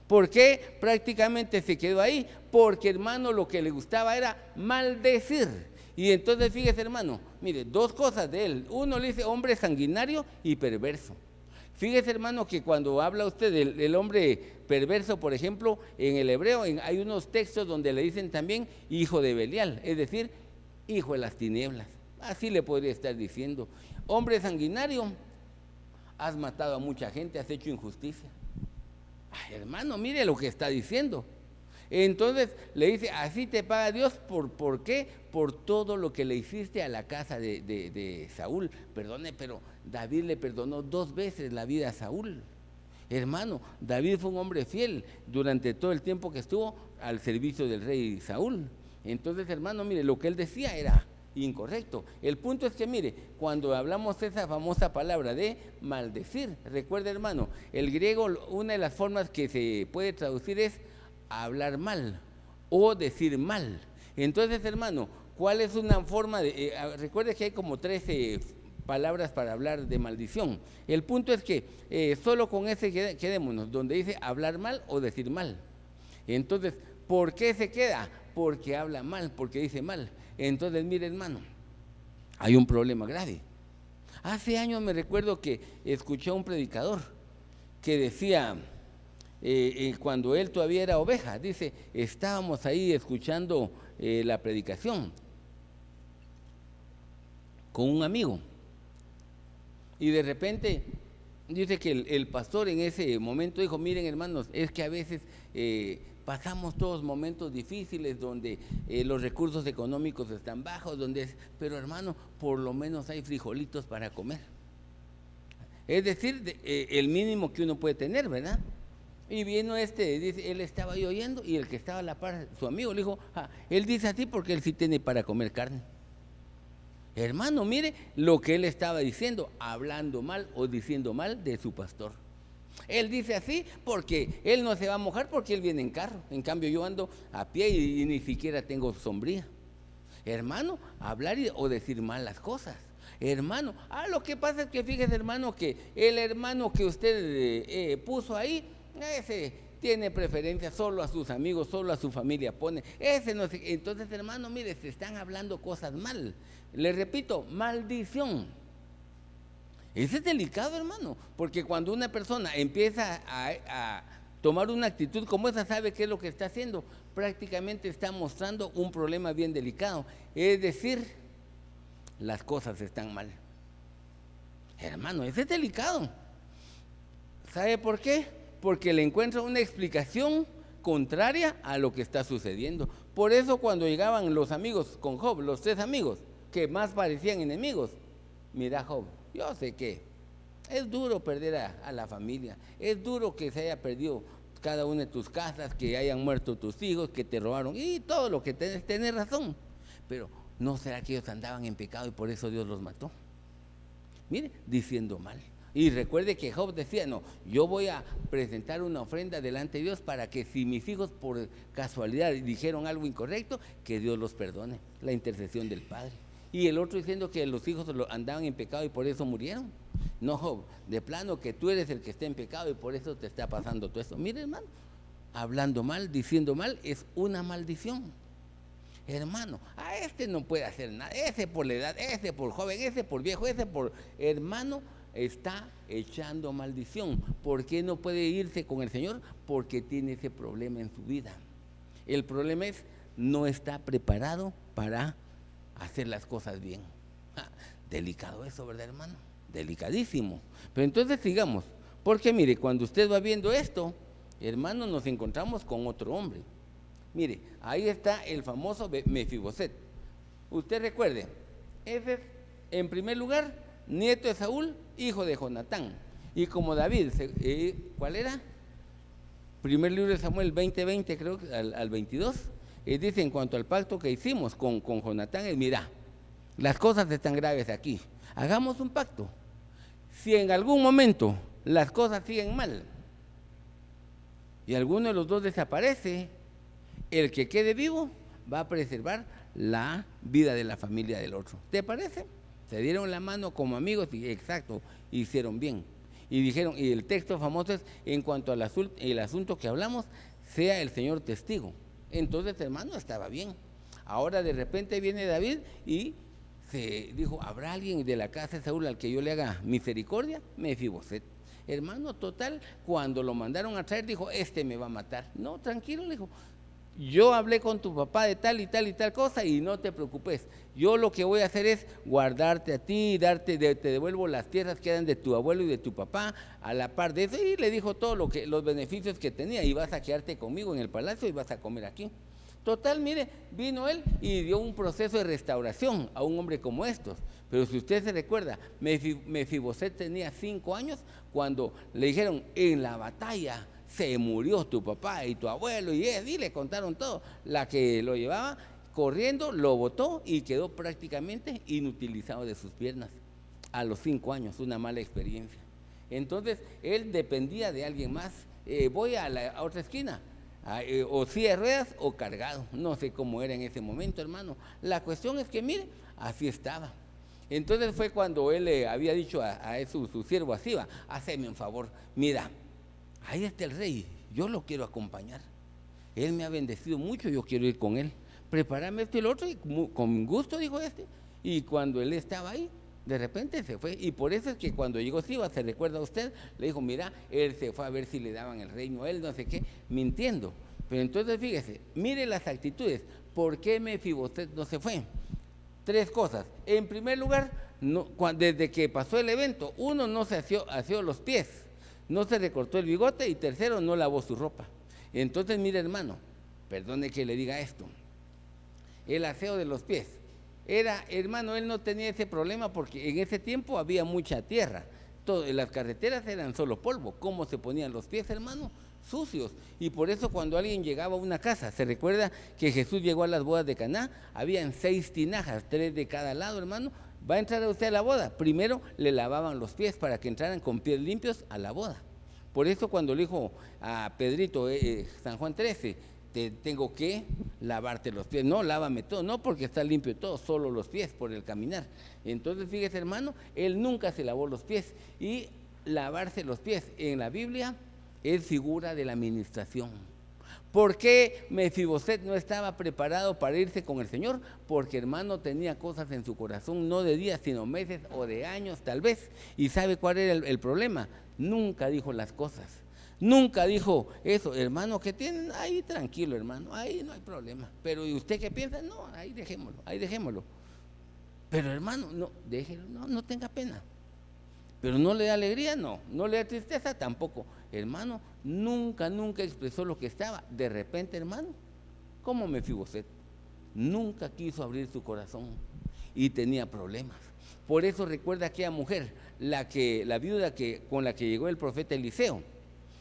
¿Por qué prácticamente se quedó ahí? Porque, hermano, lo que le gustaba era maldecir. Y entonces, fíjese, hermano, mire, 2 cosas de él. Uno le dice hombre sanguinario y perverso. Fíjese, hermano, que cuando habla usted del hombre perverso, por ejemplo, en el hebreo hay unos textos donde le dicen también hijo de Belial, es decir, hijo de las tinieblas. Así le podría estar diciendo. Hombre sanguinario, has matado a mucha gente, has hecho injusticia. Ay, hermano, mire lo que está diciendo. Entonces le dice, así te paga Dios, ¿por qué? Por todo lo que le hiciste a la casa de Saúl. Perdone, pero David le perdonó 2 veces la vida a Saúl. Hermano, David fue un hombre fiel durante todo el tiempo que estuvo al servicio del rey Saúl. Entonces, hermano, mire, lo que él decía era incorrecto. El punto es que, mire, cuando hablamos esa famosa palabra de maldecir, recuerda, hermano, el griego, una de las formas que se puede traducir es hablar mal o decir mal. Entonces, hermano, ¿cuál es una forma de...? Recuerde que hay como 13 palabras para hablar de maldición. El punto es que solo con ese quedémonos, donde dice hablar mal o decir mal. Entonces, ¿por qué se queda? Porque habla mal, porque dice mal. Entonces, mire, hermano, hay un problema grave. Hace años me recuerdo que escuché a un predicador que decía, cuando él todavía era oveja. Dice, estábamos ahí escuchando la predicación con un amigo y de repente dice que el pastor en ese momento dijo, miren hermanos, es que a veces pasamos todos momentos difíciles donde los recursos económicos están bajos, pero hermano, por lo menos hay frijolitos para comer. Es decir, el mínimo que uno puede tener, ¿verdad? Y vino dice, él estaba ahí oyendo y el que estaba a la par, su amigo, le dijo, él dice así porque él sí tiene para comer carne. Hermano, mire lo que él estaba diciendo, hablando mal o diciendo mal de su pastor. Él dice así porque él no se va a mojar porque él viene en carro. En cambio yo ando a pie y ni siquiera tengo sombría. Hermano, hablar o decir mal las cosas. Hermano, lo que pasa es que fíjese hermano que el hermano que usted puso ahí, ese tiene preferencia solo a sus amigos, solo a su familia pone, ese no sé. Entonces hermano, mire, se están hablando cosas mal. Le repito, maldición. Ese es delicado hermano, porque cuando una persona empieza a tomar una actitud como esa, sabe qué es lo que está haciendo, prácticamente está mostrando un problema bien delicado, es decir, las cosas están mal. Hermano, ese es delicado. ¿Sabe por qué? Porque le encuentra una explicación contraria a lo que está sucediendo. Por eso cuando llegaban los amigos con Job, los 3 amigos, que más parecían enemigos, mira Job, yo sé que es duro perder a la familia, es duro que se haya perdido cada una de tus casas, que hayan muerto tus hijos, que te robaron, y todo lo que tenés razón, pero ¿no será que ellos andaban en pecado y por eso Dios los mató? Mire, diciendo mal. Y recuerde que Job decía, no, yo voy a presentar una ofrenda delante de Dios para que si mis hijos por casualidad dijeron algo incorrecto, que Dios los perdone, la intercesión del Padre. Y el otro diciendo que los hijos andaban en pecado y por eso murieron. No, Job, de plano que tú eres el que está en pecado y por eso te está pasando todo eso. Mire hermano, hablando mal, diciendo mal, es una maldición. Hermano, a este no puede hacer nada, ese por la edad, ese por joven, ese por viejo, ese por... Hermano, está echando maldición. ¿Por qué no puede irse con el Señor? Porque tiene ese problema en su vida. El problema es, no está preparado para hacer las cosas bien. Delicado eso, ¿verdad hermano? Delicadísimo. Pero entonces sigamos, porque mire, cuando usted va viendo esto, hermano, nos encontramos con otro hombre. Mire, ahí está el famoso Mefiboset. Usted recuerde, ese es, en primer lugar, nieto de Saúl, hijo de Jonatán. Y como David, ¿cuál era? Primer libro de Samuel 20:20, creo que al 22, dice en cuanto al pacto que hicimos con Jonatán, mira, las cosas están graves aquí, hagamos un pacto. Si en algún momento las cosas siguen mal y alguno de los dos desaparece, el que quede vivo va a preservar la vida de la familia del otro. ¿Te parece? Se dieron la mano como amigos y exacto, hicieron bien. Y dijeron, y el texto famoso es, en cuanto al asunto que hablamos, sea el Señor testigo. Entonces, hermano, estaba bien. Ahora de repente viene David y se dijo, ¿habrá alguien de la casa de Saúl al que yo le haga misericordia? Mefiboset. Hermano, total, cuando lo mandaron a traer, dijo, este me va a matar. No, tranquilo, le dijo, yo hablé con tu papá de tal y tal y tal cosa y no te preocupes, yo lo que voy a hacer es guardarte a ti, te devuelvo las tierras que eran de tu abuelo y de tu papá, a la par de eso, y le dijo todo los beneficios que tenía, y vas a quedarte conmigo en el palacio y vas a comer aquí. Total, mire, vino él y dio un proceso de restauración a un hombre como estos. Pero si usted se recuerda, Mefiboset tenía 5 años cuando le dijeron, en la batalla se murió tu papá y tu abuelo, y le contaron todo. La que lo llevaba corriendo lo botó y quedó prácticamente inutilizado de sus piernas a los 5 años, una mala experiencia. Entonces él dependía de alguien más. Voy a la otra esquina, o silla de ruedas o cargado, no sé cómo era en ese momento, hermano. La cuestión es que mire, así estaba. Entonces fue cuando él le había dicho a su siervo Asiba, haceme un favor, mira, ahí está el rey, yo lo quiero acompañar, él me ha bendecido mucho, yo quiero ir con él, prepárame esto y lo otro, y con gusto dijo este. Y cuando él estaba ahí, De repente se fue. Y por eso es que cuando llegó Siba, se recuerda a usted, le dijo, mira, él se fue a ver si le daban el reino a él, no sé qué, mintiendo. Pero entonces fíjese, mire las actitudes. ¿Por qué Mefiboset no se fue? 3 cosas. En primer lugar, desde que pasó el evento, uno, no se asió los pies, no se recortó el bigote, y tercero, no lavó su ropa. Entonces, mire, hermano, perdone que le diga esto, el aseo de los pies. Hermano, él no tenía ese problema porque en ese tiempo había mucha tierra. Las carreteras eran solo polvo. ¿Cómo se ponían los pies, hermano? Sucios. Y por eso cuando alguien llegaba a una casa, se recuerda que Jesús llegó a las bodas de Caná, habían 6 tinajas, 3 de cada lado, hermano. Va a entrar a usted a la boda, primero le lavaban los pies para que entraran con pies limpios a la boda. Por eso cuando le dijo a Pedrito, San Juan 13, te tengo que lavarte los pies, no, lávame todo, no porque está limpio todo, solo los pies por el caminar. Entonces fíjese, hermano, él nunca se lavó los pies. Y lavarse los pies en la Biblia es figura de la administración. ¿Por qué Mefiboset no estaba preparado para irse con el Señor? Porque, hermano, tenía cosas en su corazón, no de días, sino meses o de años tal vez. ¿Y sabe cuál era el problema? Nunca dijo las cosas. Nunca dijo eso, hermano, que tienen, ahí tranquilo, hermano, ahí no hay problema. Pero ¿y usted qué piensa? No, ahí dejémoslo. Pero, hermano, no, déjelo, no tenga pena. Pero no le da alegría, no le da tristeza, tampoco. Hermano, nunca expresó lo que estaba. De repente, hermano, como Mefiboset, nunca quiso abrir su corazón y tenía problemas. Por eso recuerda aquella mujer, la viuda con la que llegó el profeta Eliseo.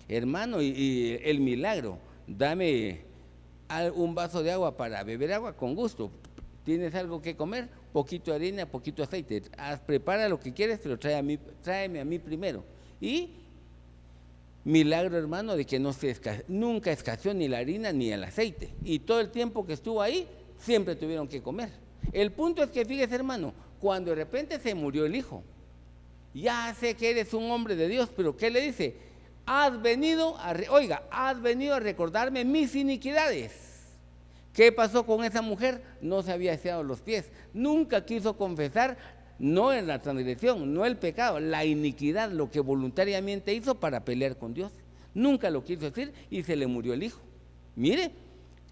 Hermano, y el milagro, dame un vaso de agua para beber agua con gusto. ¿Tienes algo que comer? Poquito de harina, poquito de aceite. Prepara lo que quieres, pero tráeme a mí primero. Y milagro, hermano, de que nunca escaseó ni la harina ni el aceite. Y todo el tiempo que estuvo ahí, siempre tuvieron que comer. El punto es que, fíjese, hermano, cuando de repente se murió el hijo, ya sé que eres un hombre de Dios, pero ¿qué le dice? Has venido a recordarme mis iniquidades. ¿Qué pasó con esa mujer? No se había aseado los pies, nunca quiso confesar, no en la transgresión, no el pecado, la iniquidad, lo que voluntariamente hizo para pelear con Dios. Nunca lo quiso decir y se le murió el hijo. Mire,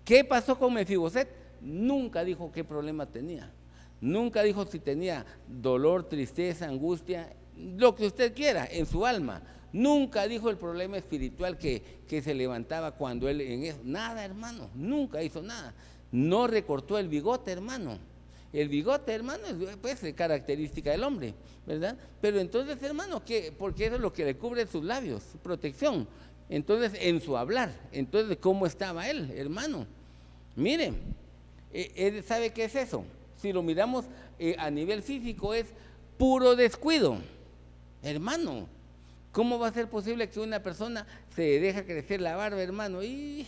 ¿qué pasó con Mefiboset? Nunca dijo qué problema tenía, nunca dijo si tenía dolor, tristeza, angustia, lo que usted quiera en su alma. Nunca dijo el problema espiritual que se levantaba cuando él en eso. Nada, hermano, nunca hizo nada. No recortó el bigote, hermano. El bigote, hermano, es pues característica del hombre, ¿verdad? Pero entonces, hermano, porque eso es lo que le cubre sus labios, su protección. Entonces, en su hablar, entonces, ¿cómo estaba él, hermano? Mire, él sabe qué es eso. Si lo miramos a nivel físico, es puro descuido, hermano. ¿Cómo va a ser posible que una persona se deja crecer la barba, hermano, y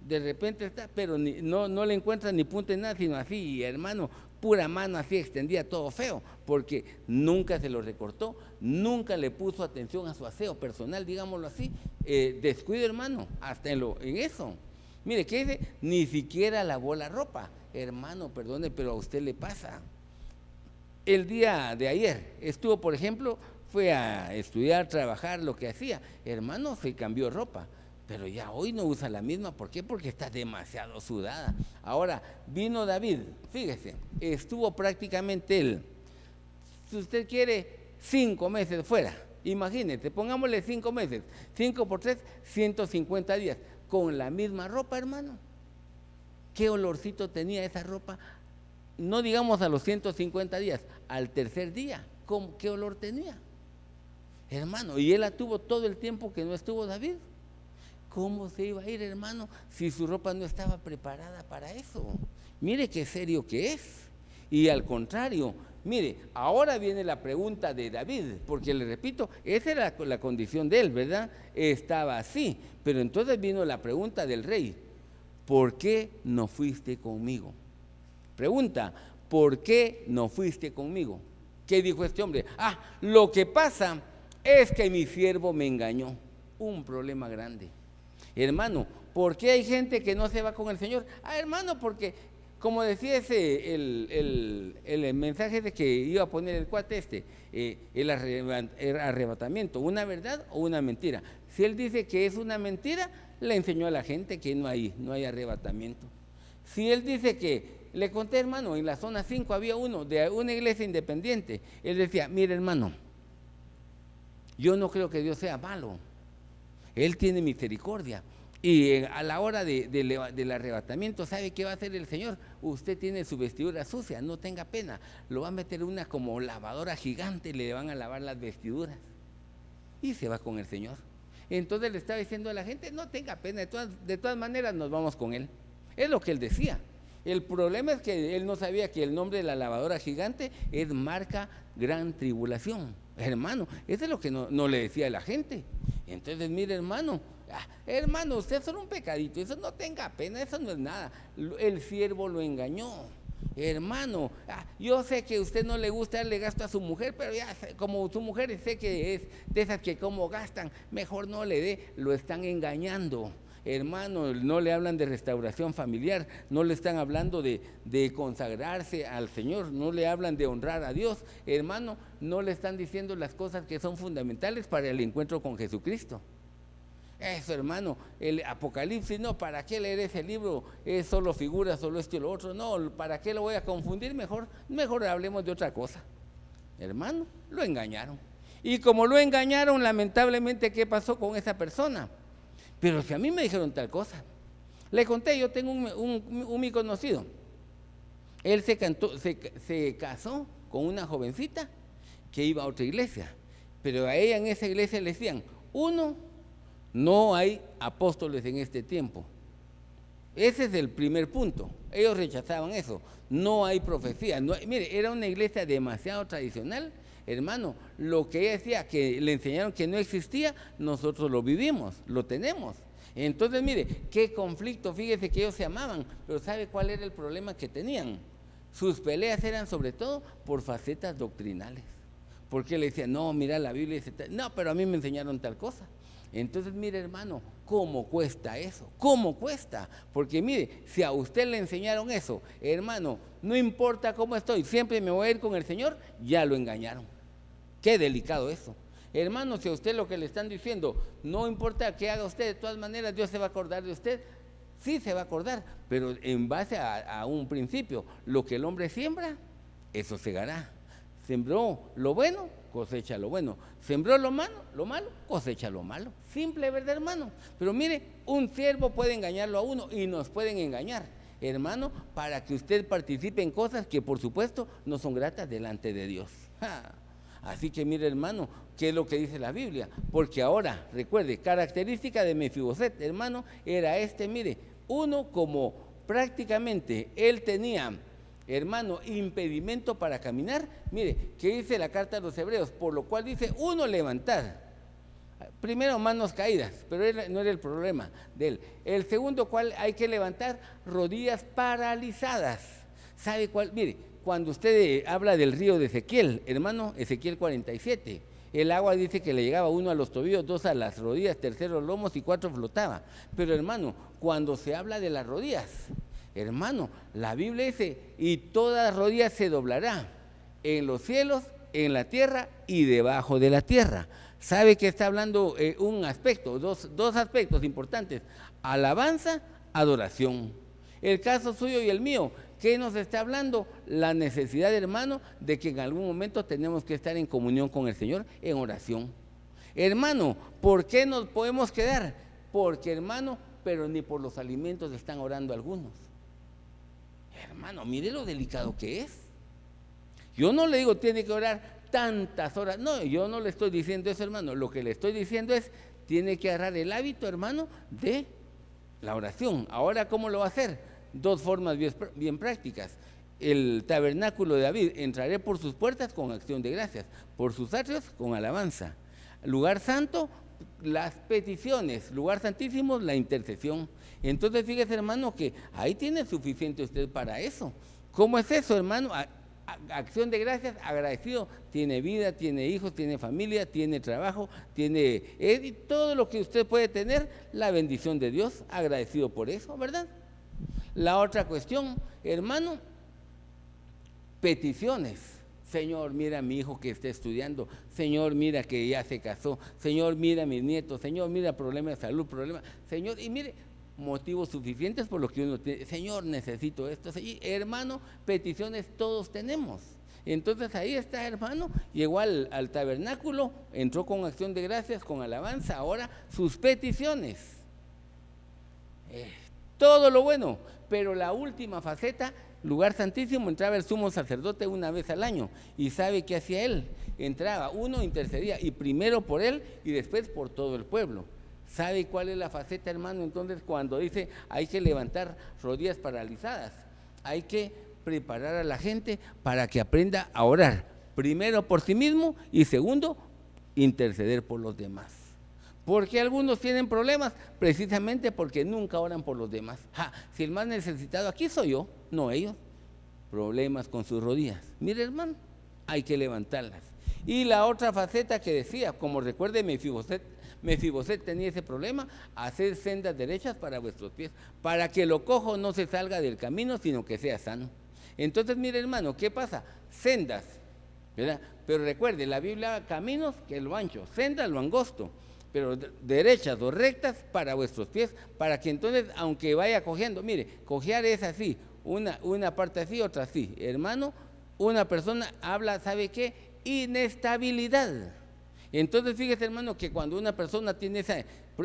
de repente está, pero no le encuentra ni punta en nada, sino así, hermano, pura mano así extendida, todo feo, porque nunca se lo recortó, nunca le puso atención a su aseo personal, digámoslo así, descuido, hermano, hasta en eso. Mire, ¿qué dice? Ni siquiera lavó la ropa. Hermano, perdone, pero a usted le pasa. El día de ayer estuvo, por ejemplo, fue a estudiar, trabajar, lo que hacía. Hermano, se cambió ropa, pero ya hoy no usa la misma. ¿Por qué? Porque está demasiado sudada. Ahora, vino David, fíjese, estuvo prácticamente él, si usted quiere, 5 meses fuera. Imagínese, pongámosle 5 meses, 5 por 3, 150 días, con la misma ropa, hermano. ¿Qué olorcito tenía esa ropa? No digamos a los 150 días, al tercer día, ¿qué olor tenía? Hermano, y él la tuvo todo el tiempo que no estuvo David. ¿Cómo se iba a ir, hermano, si su ropa no estaba preparada para eso? Mire qué serio que es. Y al contrario, mire, ahora viene la pregunta de David, porque le repito, esa era la condición de él, ¿verdad? Estaba así, pero entonces vino la pregunta del rey: ¿por qué no fuiste conmigo? Pregunta: ¿por qué no fuiste conmigo? ¿Qué dijo este hombre? Lo que pasa es que mi siervo me engañó. Un problema grande. Hermano, ¿por qué hay gente que no se va con el Señor? Hermano, porque como decía el mensaje de que iba a poner el cuate el arrebatamiento, una verdad o una mentira. Si él dice que es una mentira, le enseñó a la gente que no hay arrebatamiento. Si él dice que, le conté, hermano, en la zona 5 había uno de una iglesia independiente. Él decía, mire, hermano, yo no creo que Dios sea malo. Él tiene misericordia. Y a la hora del arrebatamiento, ¿sabe qué va a hacer el Señor? Usted tiene su vestidura sucia, no tenga pena. Lo va a meter una como lavadora gigante y le van a lavar las vestiduras. Y se va con el Señor. Entonces le estaba diciendo a la gente, no tenga pena, de todas maneras nos vamos con Él. Es lo que Él decía. El problema es que Él no sabía que el nombre de la lavadora gigante es marca gran tribulación. Hermano, eso es lo que no le decía a la gente. Entonces, mire, hermano, usted es solo un pecadito, eso no tenga pena, eso no es nada. El siervo lo engañó. Hermano, yo sé que a usted no le gusta darle gasto a su mujer, pero ya como su mujer sé que es de esas que como gastan, mejor no le dé, lo están engañando. Hermano, no le hablan de restauración familiar, no le están hablando de consagrarse al Señor, no le hablan de honrar a Dios. Hermano, no le están diciendo las cosas que son fundamentales para el encuentro con Jesucristo. Eso, hermano, el Apocalipsis, no, ¿para qué leer ese libro? Es solo figuras, solo esto y lo otro. No, ¿para qué lo voy a confundir? Mejor hablemos de otra cosa. Hermano, lo engañaron. Y como lo engañaron, lamentablemente, ¿qué pasó con esa persona? Pero si a mí me dijeron tal cosa. Le conté, yo tengo un conocido. Él se casó con una jovencita que iba a otra iglesia. Pero a ella en esa iglesia le decían, no hay apóstoles en este tiempo. Ese es el primer punto. Ellos rechazaban eso. No hay profecía. Mire, era una iglesia demasiado tradicional. Hermano, lo que ella decía, que le enseñaron que no existía, nosotros lo vivimos, lo tenemos. Entonces, mire, qué conflicto, fíjese que ellos se amaban, pero ¿sabe cuál era el problema que tenían? Sus peleas eran sobre todo por facetas doctrinales. Porque le decían, no, mira la Biblia dice, no, pero a mí me enseñaron tal cosa. Entonces, mire, hermano, ¿cómo cuesta eso? ¿Cómo cuesta? Porque mire, si a usted le enseñaron eso, hermano, no importa cómo estoy, siempre me voy a ir con el Señor, ya lo engañaron. Qué delicado eso. Hermano, si a usted lo que le están diciendo, no importa qué haga usted, de todas maneras Dios se va a acordar de usted. Sí se va a acordar, pero en base a un principio, lo que el hombre siembra, eso segará. Sembró lo bueno, cosecha lo bueno. Sembró lo malo, cosecha lo malo. Simple, ¿verdad, hermano? Pero mire, un siervo puede engañarlo a uno y nos pueden engañar, hermano, para que usted participe en cosas que por supuesto no son gratas delante de Dios. Así que mire, hermano, ¿qué es lo que dice la Biblia? Porque ahora, recuerde, característica de Mefiboset, hermano, era mire, uno como prácticamente él tenía, hermano, impedimento para caminar. Mire, ¿qué dice la carta a los Hebreos? Por lo cual dice, uno, levantar. Primero, manos caídas, pero no era el problema de él. El segundo, ¿cuál? Hay que levantar rodillas paralizadas. ¿Sabe cuál? Mire, cuando usted habla del río de Ezequiel, hermano, Ezequiel 47, el agua dice que le llegaba 1 a los tobillos, 2 a las rodillas, 3 a los lomos y 4 flotaba. Pero, hermano, cuando se habla de las rodillas, hermano, la Biblia dice, y toda rodilla se doblará en los cielos, en la tierra y debajo de la tierra. ¿Sabe que está hablando un aspecto, dos aspectos importantes? Alabanza, adoración. El caso suyo y el mío, ¿qué nos está hablando? La necesidad, hermano, de que en algún momento tenemos que estar en comunión con el Señor, en oración. Hermano, ¿por qué nos podemos quedar? Porque, hermano, pero ni por los alimentos están orando algunos. Hermano, mire lo delicado que es. Yo no le digo tiene que orar tantas horas, no, yo no le estoy diciendo eso, hermano. Lo que le estoy diciendo es, tiene que agarrar el hábito, hermano, de la oración. Ahora, ¿cómo lo va a hacer? Dos formas bien prácticas. El tabernáculo de David, entraré por sus puertas con acción de gracias, por sus atrios con alabanza. Lugar santo, las peticiones. Lugar santísimo, la intercesión. Entonces, fíjese, hermano, que ahí tiene suficiente usted para eso. ¿Cómo es eso, hermano? Acción de gracias, agradecido, tiene vida, tiene hijos, tiene familia, tiene trabajo, tiene todo lo que usted puede tener, la bendición de Dios, agradecido por eso, ¿verdad? La otra cuestión, hermano, peticiones. Señor, mira a mi hijo que está estudiando. Señor, mira que ya se casó. Señor, mira a mis nietos. Señor, mira problemas de salud, problemas. Señor, y mire, motivos suficientes por lo que uno tiene. Señor, necesito esto. Y, hermano, peticiones todos tenemos. Entonces ahí está, hermano, llegó al tabernáculo, entró con acción de gracias, con alabanza. Ahora sus peticiones. Todo lo bueno, pero la última faceta, lugar santísimo, entraba el sumo sacerdote una vez al año. ¿Y sabe qué hacía él? Entraba, uno intercedía, y primero por él y después por todo el pueblo. ¿Sabe cuál es la faceta, hermano? Entonces, cuando dice hay que levantar rodillas paralizadas, hay que preparar a la gente para que aprenda a orar, primero por sí mismo y segundo, interceder por los demás. Porque algunos tienen problemas precisamente porque nunca oran por los demás. Si el más necesitado aquí soy yo, no ellos. Problemas con sus rodillas. Mire, hermano, hay que levantarlas. Y la otra faceta que decía, como recuerde Mefiboset tenía ese problema, hacer sendas derechas para vuestros pies, para que lo cojo no se salga del camino, sino que sea sano. Entonces, mire, hermano, ¿qué pasa? Sendas, ¿verdad? Pero recuerde, la Biblia, caminos, que es lo ancho, sendas, lo angosto, pero derechas o rectas para vuestros pies, para que entonces, aunque vaya cojeando, mire, cojear es así, una parte así, otra así. Hermano, una persona habla, ¿sabe qué? Inestabilidad. Entonces, fíjese, hermano, que cuando una persona tiene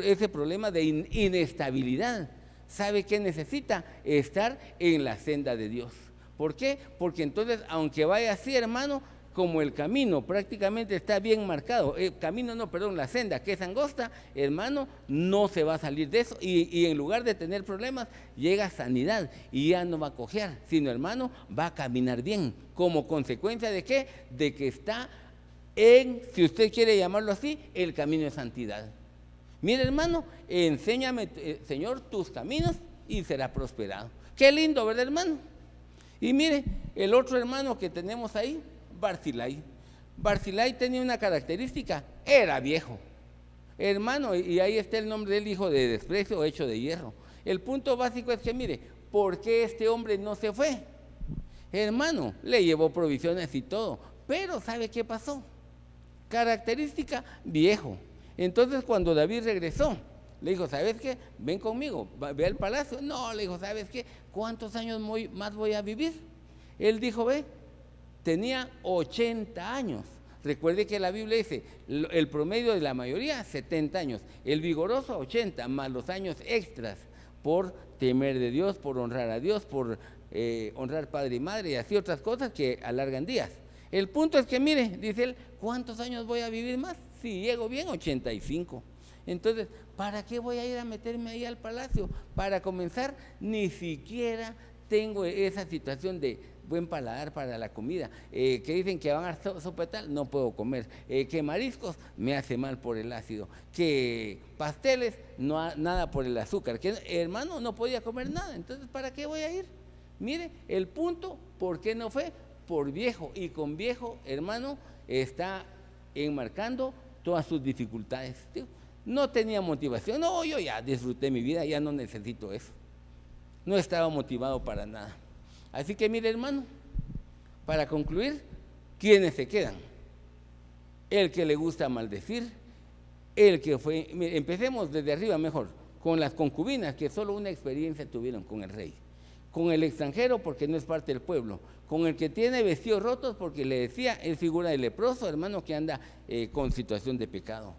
ese problema de inestabilidad, ¿sabe qué necesita? Estar en la senda de Dios. ¿Por qué? Porque entonces, aunque vaya así, hermano, como el camino prácticamente está bien marcado, la senda que es angosta, hermano, no se va a salir de eso, y en lugar de tener problemas, llega sanidad y ya no va a cojear, sino, hermano, va a caminar bien, como consecuencia de ¿qué? De que está si usted quiere llamarlo así, el camino de santidad. Mire, hermano, enséñame, Señor, tus caminos y será prosperado. Qué lindo, ¿verdad, hermano? Y mire, el otro hermano que tenemos ahí, Barzilai. Barzilai tenía una característica, era viejo. Hermano, y ahí está el nombre del hijo de desprecio hecho de hierro. El punto básico es que, mire, ¿por qué este hombre no se fue? Hermano, le llevó provisiones y todo, pero ¿sabe qué pasó? Característica, viejo. Entonces, cuando David regresó, le dijo, ¿sabes qué? Ven conmigo, ve al palacio. No, le dijo, ¿sabes qué? ¿Cuántos años más voy a vivir? Él dijo, ve, tenía 80 años. Recuerde que la Biblia dice, el promedio de la mayoría, 70 años. El vigoroso, 80, más los años extras, por temer de Dios, por honrar a Dios, por honrar padre y madre, y así otras cosas que alargan días. El punto es que, mire, dice él, ¿cuántos años voy a vivir más? Si llego bien, 85. Entonces, ¿para qué voy a ir a meterme ahí al palacio? Para comenzar, ni siquiera tengo esa situación de buen paladar para la comida. Que dicen que van a sopa tal, no puedo comer. Que mariscos, me hace mal por el ácido. Que pasteles, nada por el azúcar. Que hermano, no podía comer nada. Entonces, ¿para qué voy a ir? Mire, el punto, ¿por qué no fue? Por viejo, y con viejo, hermano, está enmarcando todas sus dificultades. No tenía motivación, no, yo ya disfruté mi vida, ya no necesito eso. No estaba motivado para nada. Así que mire, hermano, para concluir, ¿quiénes se quedan? El que le gusta maldecir, el que fue, mire, empecemos desde arriba mejor, con las concubinas que solo una experiencia tuvieron con el rey, con el extranjero porque no es parte del pueblo, con el que tiene vestidos rotos porque le decía, es figura de leproso, hermano, que anda con situación de pecado.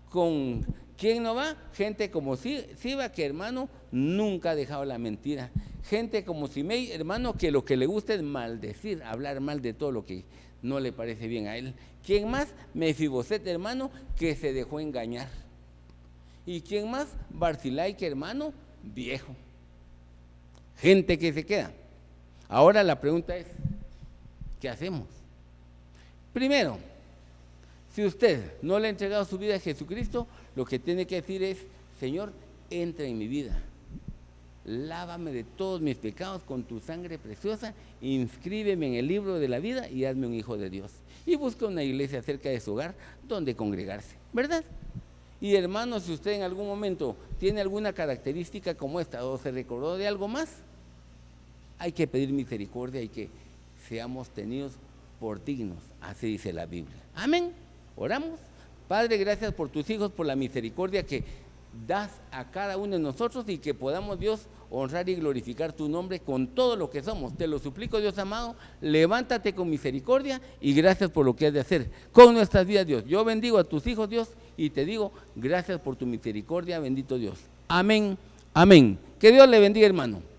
¿Con quién no va? Gente como Siba, que, hermano, nunca ha dejado la mentira. Gente como Simei, hermano, que lo que le gusta es maldecir, hablar mal de todo lo que no le parece bien a él. ¿Quién más? Mefiboset, hermano, que se dejó engañar. ¿Y quién más? Barzilai, que, hermano, viejo. Gente que se queda. Ahora la pregunta es, ¿qué hacemos? Primero, si usted no le ha entregado su vida a Jesucristo, lo que tiene que decir es, Señor, entra en mi vida, lávame de todos mis pecados con tu sangre preciosa, inscríbeme en el libro de la vida y hazme un hijo de Dios. Y busca una iglesia cerca de su hogar donde congregarse, ¿verdad? Y hermano, si usted en algún momento tiene alguna característica como esta o se recordó de algo más, hay que pedir misericordia y que seamos tenidos por dignos, así dice la Biblia. Amén. Oramos. Padre, gracias por tus hijos, por la misericordia que das a cada uno de nosotros y que podamos, Dios, honrar y glorificar tu nombre con todo lo que somos. Te lo suplico, Dios amado, levántate con misericordia y gracias por lo que has de hacer con nuestras vidas, Dios. Yo bendigo a tus hijos, Dios, y te digo, gracias por tu misericordia, bendito Dios. Amén, amén. Que Dios le bendiga, hermano.